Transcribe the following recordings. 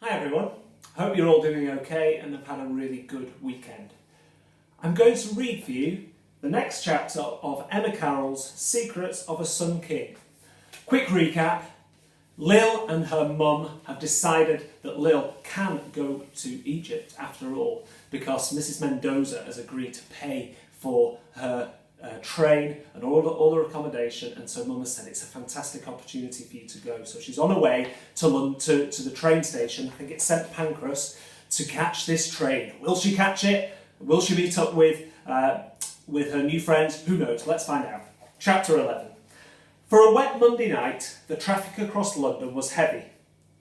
Hi everyone, hope you're all doing okay and have had a really good weekend. I'm going to read for you the next chapter of Emma Carroll's Secrets of a Sun King. Quick recap, Lil and her mum have decided that Lil can go to Egypt after all because Mrs. Mendoza has agreed to pay for her train and all her accommodation, and so mum has said it's a fantastic opportunity for you to go. So she's on her way to the train station, I think it's St Pancras, to catch this train. Will she catch it? Will she meet up with her new friends? Who knows? Let's find out. Chapter 11. For a wet Monday night, the traffic across London was heavy.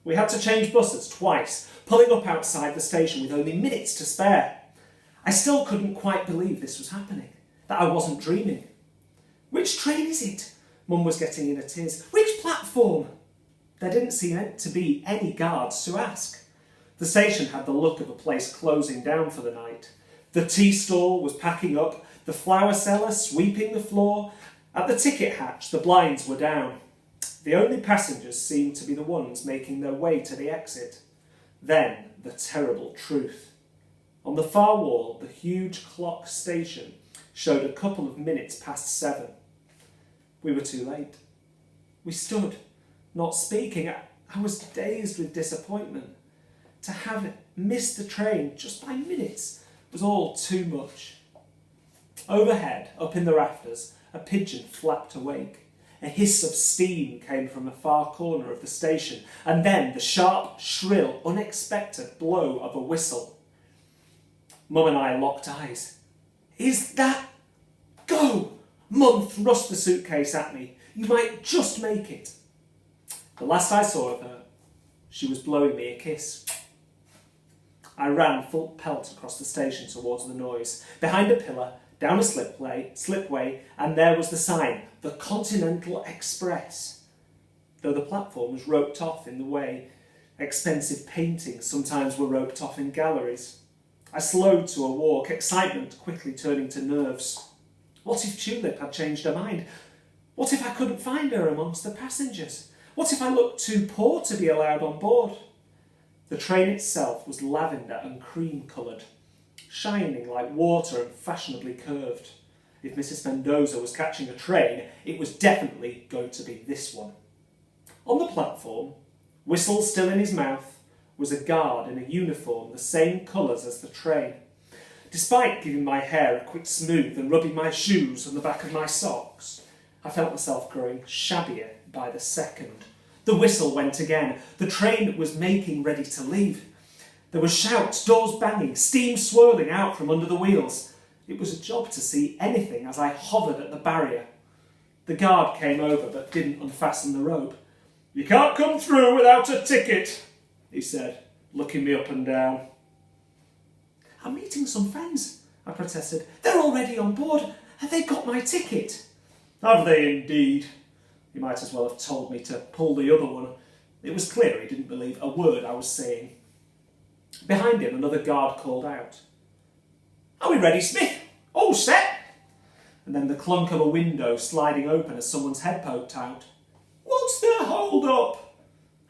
We had to change buses twice, pulling up outside the station with only minutes to spare. I still couldn't quite believe this was happening, that I wasn't dreaming. Which train is it? Mum was getting in a tears. Which platform? There didn't seem to be any guards to ask. The station had the look of a place closing down for the night. The tea stall was packing up, the flower seller sweeping the floor. At the ticket hatch, the blinds were down. The only passengers seemed to be the ones making their way to the exit. Then the terrible truth. On the far wall, the huge clock station showed a couple of minutes past 7. We were too late. We stood, not speaking. I was dazed with disappointment. To have missed the train just by minutes was all too much. Overhead, up in the rafters, a pigeon flapped awake. A hiss of steam came from a far corner of the station, and then the sharp, shrill, unexpected blow of a whistle. Mum and I locked eyes. Is that... Go! Mum thrust the suitcase at me. You might just make it. The last I saw of her, she was blowing me a kiss. I ran full pelt across the station towards the noise, behind a pillar, down a slipway, and there was the sign, the Continental Express. Though the platform was roped off in the way expensive paintings sometimes were roped off in galleries. I slowed to a walk, excitement quickly turning to nerves. What if Tulip had changed her mind? What if I couldn't find her amongst the passengers? What if I looked too poor to be allowed on board? The train itself was lavender and cream-coloured, shining like water and fashionably curved. If Mrs. Mendoza was catching a train, it was definitely going to be this one. On the platform, whistle still in his mouth, was a guard in a uniform the same colours as the train. Despite giving my hair a quick smooth and rubbing my shoes on the back of my socks, I felt myself growing shabbier by the second. The whistle went again. The train was making ready to leave. There were shouts, doors banging, steam swirling out from under the wheels. It was a job to see anything as I hovered at the barrier. The guard came over but didn't unfasten the rope. "You can't come through without a ticket," he said, looking me up and down. "I'm meeting some friends," I protested. "They're already on board. Have they got my ticket?" "Have they indeed?" He might as well have told me to pull the other one. It was clear he didn't believe a word I was saying. Behind him, another guard called out, "Are we ready, Smith? All set?" And then the clunk of a window sliding open as someone's head poked out. "What's the hold up?"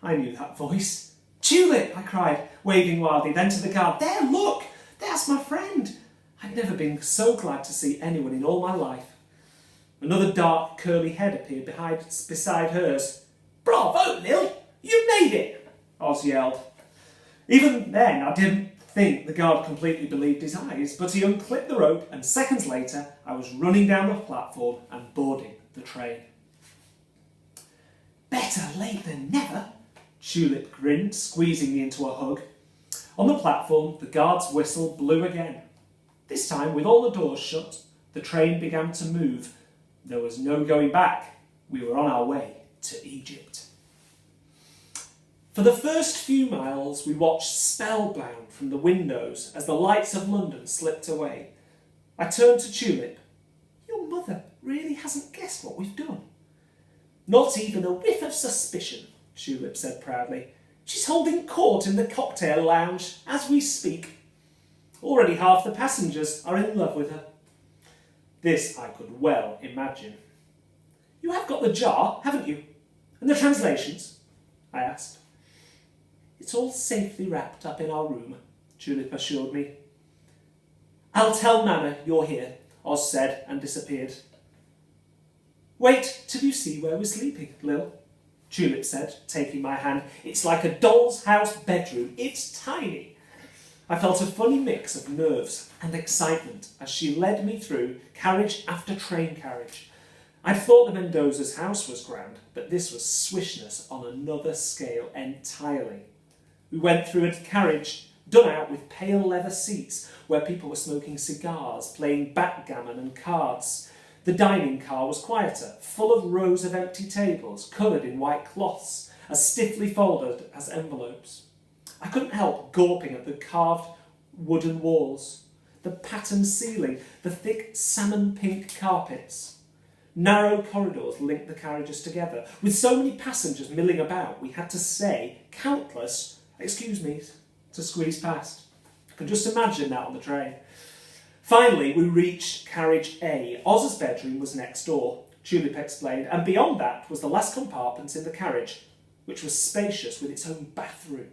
I knew that voice. "Tulip," I cried, waving wildly, then to the guard, "There, look! That's my friend." I'd never been so glad to see anyone in all my life. Another dark, curly head appeared beside hers. "Bravo, Lil! You made it!" Oz yelled. Even then, I didn't think the guard completely believed his eyes, but he unclipped the rope, and seconds later, I was running down the platform and boarding the train. "Better late than never," Tulip grinned, squeezing me into a hug. On the platform, the guard's whistle blew again. This time, with all the doors shut, the train began to move. There was no going back. We were on our way to Egypt. For the first few miles, we watched spellbound from the windows as the lights of London slipped away. I turned to Tulip. "Your mother really hasn't guessed what we've done." "Not even a whiff of suspicion," Tulip said proudly. "She's holding court in the cocktail lounge as we speak. Already half the passengers are in love with her." This I could well imagine. "You have got the jar, haven't you? And the translations?" I asked. It's all safely wrapped up in our room, Tulip assured me. I'll tell Mama you're here, Oz said and disappeared. Wait till you see where we're sleeping, Lil, Tulip said, taking my hand. It's like a doll's house bedroom. It's tiny. I felt a funny mix of nerves and excitement as she led me through carriage after train carriage. I'd thought the Mendoza's house was grand, but this was swishness on another scale entirely. We went through a carriage done out with pale leather seats where people were smoking cigars, playing backgammon and cards. The dining car was quieter, full of rows of empty tables, coloured in white cloths, as stiffly folded as envelopes. I couldn't help gawping at the carved wooden walls, the patterned ceiling, the thick salmon-pink carpets. Narrow corridors linked the carriages together. With so many passengers milling about, we had to say countless "excuse me" to squeeze past. I can just imagine that on the train. Finally, we reached carriage A. Oz's bedroom was next door, Tulip explained, and beyond that was the last compartment in the carriage, which was spacious with its own bathroom,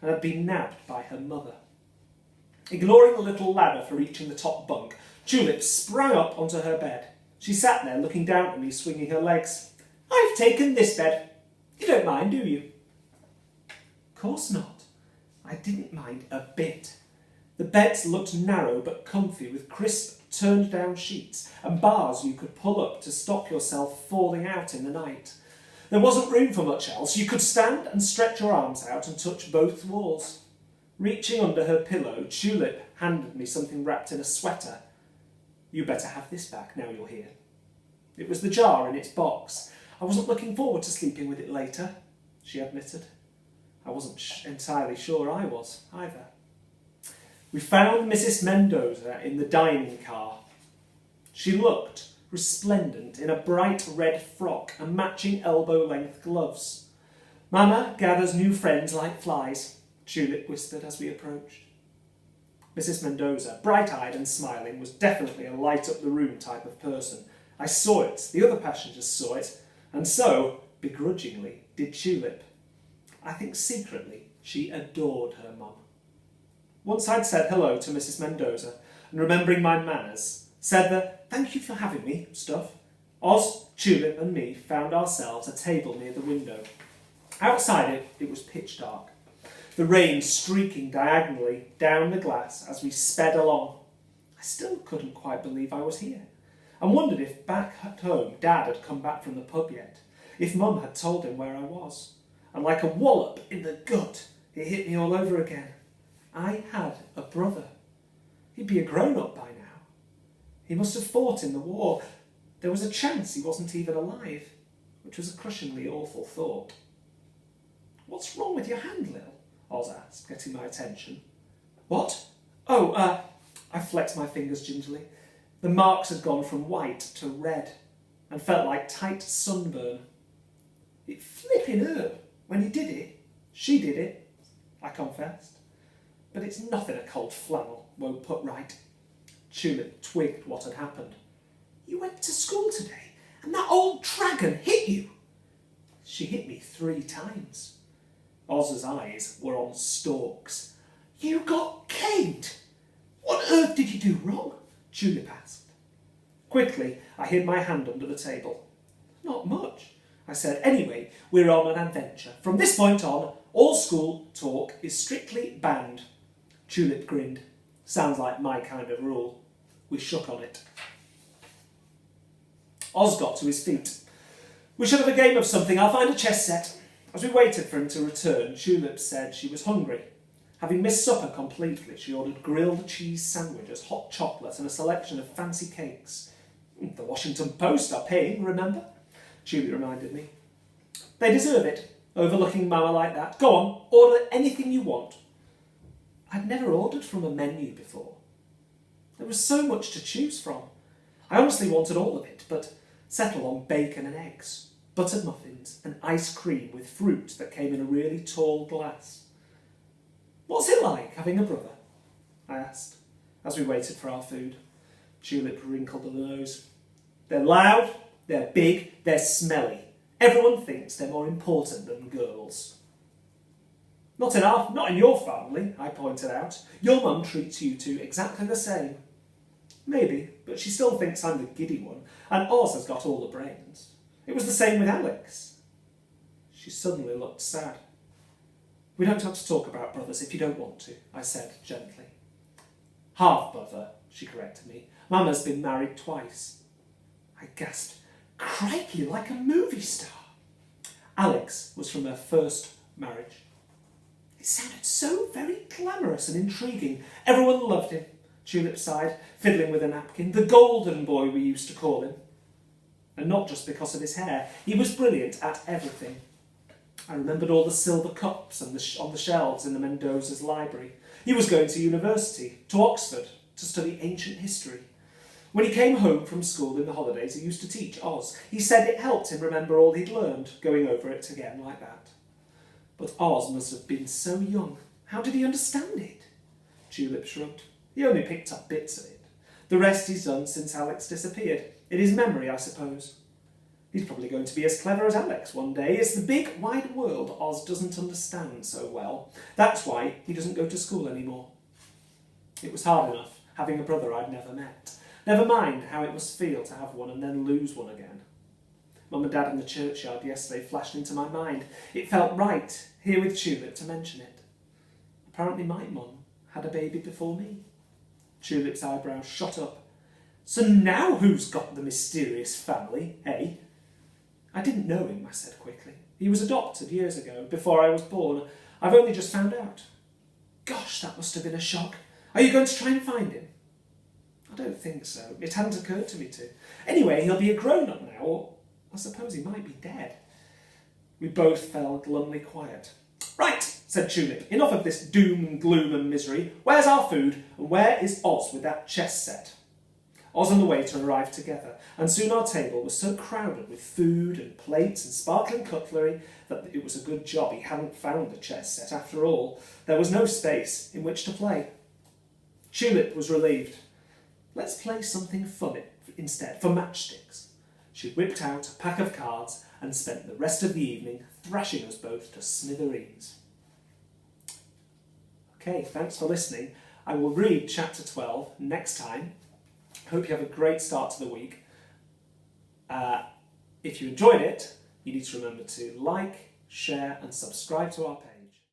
and had been nabbed by her mother. Ignoring the little ladder for reaching the top bunk, Tulip sprang up onto her bed. She sat there looking down at me, swinging her legs. I've taken this bed. You don't mind, do you? Of course not. I didn't mind a bit. The beds looked narrow but comfy, with crisp, turned-down sheets and bars you could pull up to stop yourself falling out in the night. There wasn't room for much else. You could stand and stretch your arms out and touch both walls. Reaching under her pillow, Tulip handed me something wrapped in a sweater. You better have this back now you're here. It was the jar in its box. I wasn't looking forward to sleeping with it later, she admitted. I wasn't entirely sure I was, either. We found Mrs. Mendoza in the dining car. She looked resplendent in a bright red frock and matching elbow-length gloves. Mama gathers new friends like flies, Tulip whispered as we approached. Mrs. Mendoza, bright-eyed and smiling, was definitely a light-up-the-room type of person. I saw it, the other passengers saw it, and so, begrudgingly, did Tulip. I think secretly she adored her mum. Once I'd said hello to Mrs. Mendoza, and remembering my manners, said the "thank you for having me" stuff, Oz, Tulip and me found ourselves a table near the window. Outside it was pitch dark, the rain streaking diagonally down the glass as we sped along. I still couldn't quite believe I was here, and wondered if back at home Dad had come back from the pub yet, if Mum had told him where I was. And like a wallop in the gut, it hit me all over again. I had a brother. He'd be a grown-up by now. He must have fought in the war. There was a chance he wasn't even alive, which was a crushingly awful thought. What's wrong with your hand, Lil? Oz asked, getting my attention. What? Oh, I flexed my fingers gingerly. The marks had gone from white to red and felt like tight sunburn. It flipping hurt when he did it. She did it, I confessed. But it's nothing a cold flannel won't put right. Tulip twigged what had happened. You went to school today and that old dragon hit you. She hit me 3 times. Oz's eyes were on stalks. You got caned? What on earth did you do wrong? Tulip asked. Quickly, I hid my hand under the table. Not much, I said. Anyway, we're on an adventure. From this point on, all school talk is strictly banned. Tulip grinned. Sounds like my kind of rule. We shook on it. Oz got to his feet. We should have a game of something. I'll find a chess set. As we waited for him to return, Tulip said she was hungry. Having missed supper completely, she ordered grilled cheese sandwiches, hot chocolate and a selection of fancy cakes. The Washington Post are paying, remember? Julie reminded me. They deserve it, overlooking Mama like that. Go on, order anything you want. I'd never ordered from a menu before. There was so much to choose from. I honestly wanted all of it, but settled on bacon and eggs, buttered muffins and ice cream with fruit that came in a really tall glass. What's it like having a brother? I asked, as we waited for our food. Tulip wrinkled her nose. They're loud, they're big, they're smelly. Everyone thinks they're more important than girls. Not in your family, I pointed out. Your mum treats you two exactly the same. Maybe, but she still thinks I'm the giddy one, and Oz has got all the brains. It was the same with Alex. She suddenly looked sad. We don't have to talk about brothers if you don't want to, I said gently. Half-brother, she corrected me. Mama's been married twice. I gasped. Crikey, like a movie star. Alex was from her first marriage. It sounded so very glamorous and intriguing. Everyone loved him, Tulip sighed, fiddling with a napkin. The golden boy, we used to call him. And not just because of his hair. He was brilliant at everything. I remembered all the silver cups on the shelves in the Mendoza's library. He was going to university, to Oxford, to study ancient history. When he came home from school in the holidays, he used to teach Oz. He said it helped him remember all he'd learned, going over it again like that. But Oz must have been so young. How did he understand it? Tulip shrugged. He only picked up bits of it. The rest he's done since Alex disappeared. In his memory, I suppose. He's probably going to be as clever as Alex one day. It's the big, wide world Oz doesn't understand so well. That's why he doesn't go to school anymore. It was hard enough, having a brother I'd never met. Never mind how it must feel to have one and then lose one again. Mum and Dad in the churchyard yesterday flashed into my mind. It felt right, here with Tulip, to mention it. Apparently my mum had a baby before me. Tulip's eyebrows shot up. So now who's got the mysterious family, eh? I didn't know him, I said quickly. He was adopted years ago, before I was born. I've only just found out. Gosh, that must have been a shock. Are you going to try and find him? I don't think so. It hadn't occurred to me to. Anyway, he'll be a grown-up now, or I suppose he might be dead. We both fell glumly quiet. Right, said Tulip. Enough of this doom and gloom and misery. Where's our food, and where is Oz with that chess set? Oz and the waiter arrived together, and soon our table was so crowded with food and plates and sparkling cutlery that it was a good job he hadn't found the chess set after all. There was no space in which to play. Tulip was relieved. Let's play something fun instead, for matchsticks. She whipped out a pack of cards and spent the rest of the evening thrashing us both to smithereens. Okay, thanks for listening. I will read chapter 12 next time. Hope you have a great start to the week. If you enjoyed it, you need to remember to like, share and subscribe to our page.